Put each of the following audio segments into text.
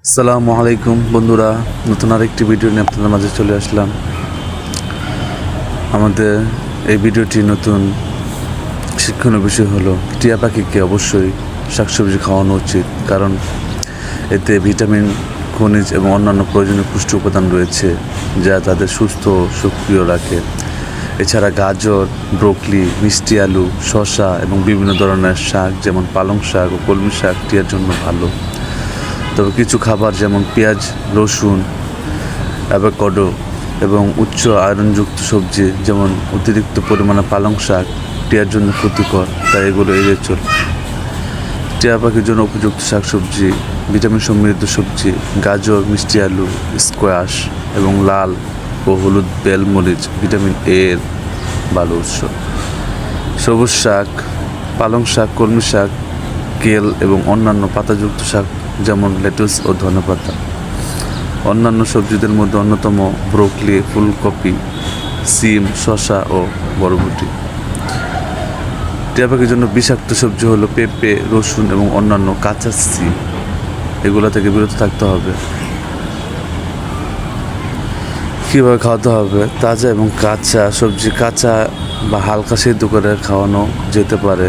আসসালামু আলাইকুম বন্ধুরা, নতুন আরেকটি ভিডিও নিয়ে আপনাদের মাঝে চলে আসলাম। আমাদের এই ভিডিওটি নতুন শিক্ষণীয় বিষয় হলো টিয়া পাখিকে অবশ্যই শাকসবজি খাওয়ানো উচিত, কারণ এতে ভিটামিন, খনিজ এবং অন্যান্য প্রয়োজনীয় পুষ্টি উপাদান রয়েছে যা তাদের সুস্থ ও সক্রিয় রাখে। এছাড়া গাজর, ব্রোকলি, মিষ্টি আলু, শসা এবং বিভিন্ন ধরনের শাক যেমন পালং শাক ও কলমি শাক টিয়ার জন্য ভালো। তবে কিছু খাবার যেমন পেঁয়াজ, রসুন, অ্যাভোকাডো এবং উচ্চ আয়রনযুক্ত সবজি যেমন অতিরিক্ত পরিমাণে পালং শাক টিয়ার জন্য ক্ষতিকর, তাই এগুলো এড়িয়ে চলবে। টিয়া পাখির জন্য উপযুক্ত শাকসবজি, ভিটামিন সমৃদ্ধ সবজি গাজর, মিষ্টি আলু, স্কোয়াশ এবং লাল ও হলুদ বেল মরিচ ভিটামিন এর ভালো উৎস। সবুজ শাক, পালং শাক, কলমি শাক, কেল এবং অন্যান্য পাতাযুক্ত শাক যেমন লেটুস ও ধনেপাতা। অন্যান্য সবজিদের মধ্যে অন্যতম ব্রোকলি, ফুলকপি, সিম, শসা ও বরবটি। টিয়া পাখির জন্য বিষাক্ত সবজি হলো পেঁপে, রসুন এবং অন্যান্য কাঁচা সিম, এগুলো থেকে বিরত থাকতে হবে। কীভাবে খাওয়াতে হবে? তাজা এবং কাঁচা সবজি কাঁচা বা হালকা সেদ্ধ করে খাওয়ানো যেতে পারে।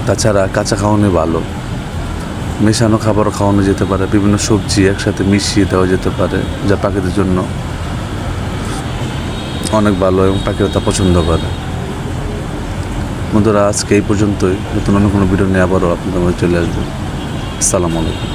তাছাড়া কাঁচা খাওয়ানোই ভালো। মেশানো খাবারও খাওয়ানো যেতে পারে, বিভিন্ন সবজি একসাথে মিশিয়ে দেওয়া যেতে পারে, যা পাখিদের জন্য অনেক ভালো এবং পাখিরা তা পছন্দ করে। বন্ধুরা, আজকে এই পর্যন্তই। নতুন অন্য কোনো ভিডিও নিয়ে আবারও আপনাদের মধ্যে চলে আসবে। আসসালামু আলাইকুম।